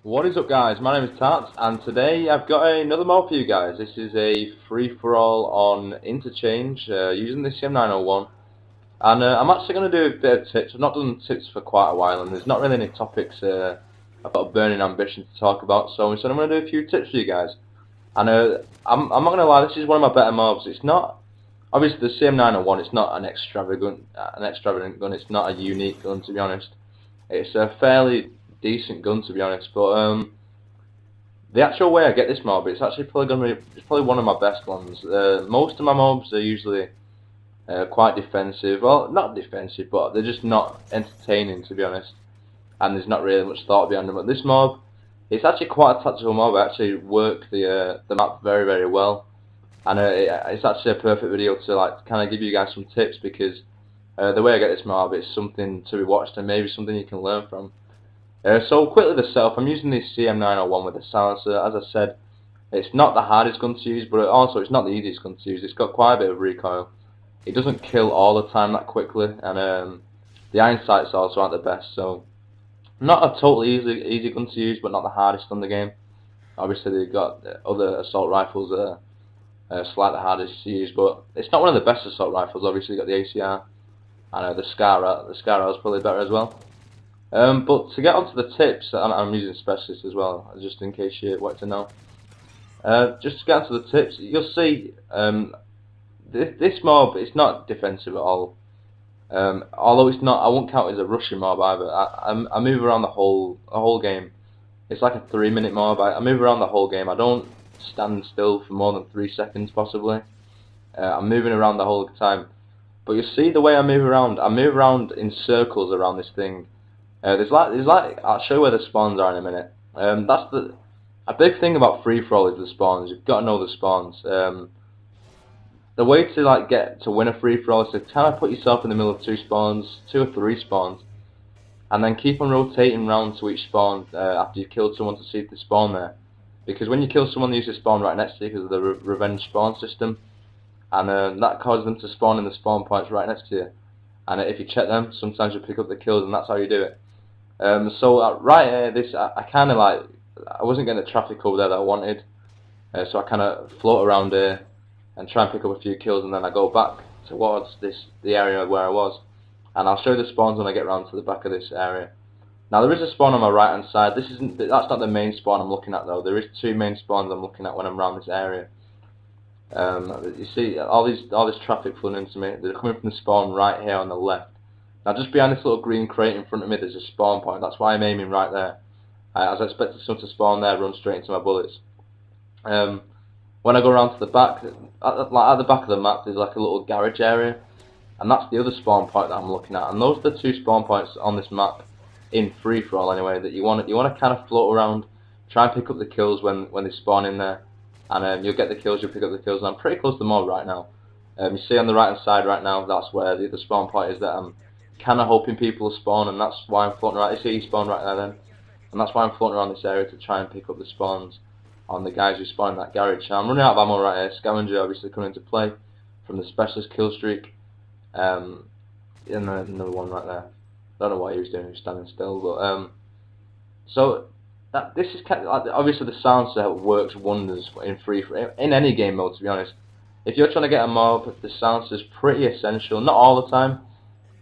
What is up, guys? My name is Tats, and today I've got another mod for you guys. This is a free-for-all on Interchange using the CM901, and I'm actually going to do a bit of tips. I've not done tips for quite a while, and there's not really any topics I've got a burning ambition to talk about, so instead I'm going to do a few tips for you guys. And I'm not going to lie, this is one of my better mobs. It's not, obviously the CM901, it's not an extravagant gun, it's not a unique gun, to be honest. It's a fairly decent gun, to be honest, but the actual way I get this mob, it's actually probably one of my best ones. Most of my mobs are usually quite defensive. Well, not defensive, but they're just not entertaining, to be honest, and there's not really much thought behind them. But this mob, it's actually quite a tactical mob. I actually work the map very, very well, and it's actually a perfect video to like kind of give you guys some tips, because the way I get this mob, it's something to be watched and maybe something you can learn from. So quickly, the setup. I'm using this CM901 with a silencer. As I said, it's not the hardest gun to use, but also it's not the easiest gun to use. It's got quite a bit of recoil. It doesn't kill all the time that quickly, and the iron sights also aren't the best. So not a totally easy gun to use, but not the hardest on the game. Obviously, they've got other assault rifles that are slightly hardest to use, but it's not one of the best assault rifles. Obviously, you've got the ACR, and the Scar is probably better as well. But to get onto the tips, I'm using specialist as well, just in case you want to know. Just to get onto the tips, you'll see this mob, it's not defensive at all. Although it's not, I won't count it as a rushing mob either. I move around the whole game. It's like a 3-minute mob. I move around the whole game. I don't stand still for more than 3 seconds possibly. I'm moving around the whole time. But you see the way I move around in circles around this thing. There's like I'll show you where the spawns are in a minute. That's a big thing about free-for-all is the spawns. You've got to know the spawns. The way to like get to win a free-for-all is to kind of put yourself in the middle of 2 or 3 spawns, and then keep on rotating round to each spawn after you've killed someone to see if they spawn there. Because when you kill someone, they usually spawn right next to you because of the revenge spawn system, and that causes them to spawn in the spawn points right next to you. And if you check them, sometimes you pick up the kills, and that's how you do it. So right here, I kind of like, I wasn't getting the traffic over there that I wanted, so I kind of float around here and try and pick up a few kills, and then I go back towards the area where I was, and I'll show you the spawns when I get around to the back of this area. Now there is a spawn on my right hand side. That's not the main spawn I'm looking at though. There is 2 main spawns I'm looking at when I'm around this area. You see all this traffic flooding into me. They're coming from the spawn right here on the left. Now just behind this little green crate in front of me, there's a spawn point. That's why I'm aiming right there. As I expected someone to spawn there, run straight into my bullets. When I go around to the back, at the back of the map, there's like a little garage area, and that's the other spawn point that I'm looking at. And those are the 2 spawn points on this map, in free-for-all anyway, that you want to kind of float around, try and pick up the kills when they spawn in there, and you'll get the kills, you'll pick up the kills. And I'm pretty close to the mob right now. You see on the right hand side right now, that's where the other spawn point is that I'm kind of hoping people will spawn, and that's why I'm floating around. You see he spawned right there then, and that's why I'm floating around this area to try and pick up the spawns on the guys who spawn in that garage. Now I'm running out of ammo right here. Scavenger obviously coming into play from the specialist kill streak. And another one right there. Don't know what he was doing, he was standing still, but so this is kind of, obviously the silencer works wonders in any game mode, to be honest. If you're trying to get a mob, the silencer is pretty essential. Not all the time,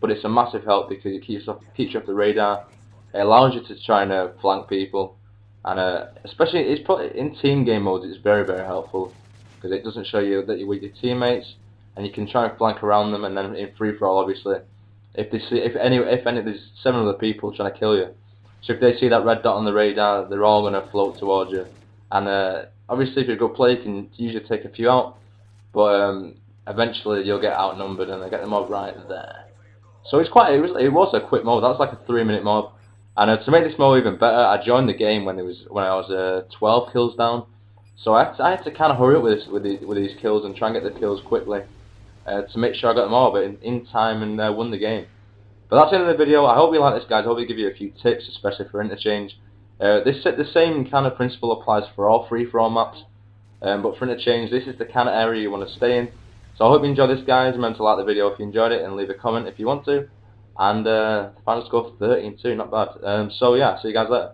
but it's a massive help because it keeps you off the radar. It allows you to try and flank people, and especially it's probably in team game modes, it's very, very helpful because it doesn't show you that you're with your teammates, and you can try and flank around them. And then in free-for-all, obviously, if there's 7 other people trying to kill you, so if they see that red dot on the radar, they're all going to float towards you. And obviously, if you're a good player, you can usually take a few out, but eventually you'll get outnumbered, and they get the mob right there. So it was a quick mob. That was like a 3-minute mob. And to make this mob even better, I joined the game when I was 12 kills down. So I had to kind of hurry up with these kills and try and get the kills quickly to make sure I got them all, but in time, and won the game. But that's the end of the video. I hope you like this, guys. I hope it give you a few tips, especially for Interchange. The same kind of principle applies for all free-for-all maps, but for Interchange, this is the kind of area you want to stay in. So I hope you enjoyed this, guys. Remember to like the video if you enjoyed it, and leave a comment if you want to. And final score 13-2, not bad. So yeah, see you guys later.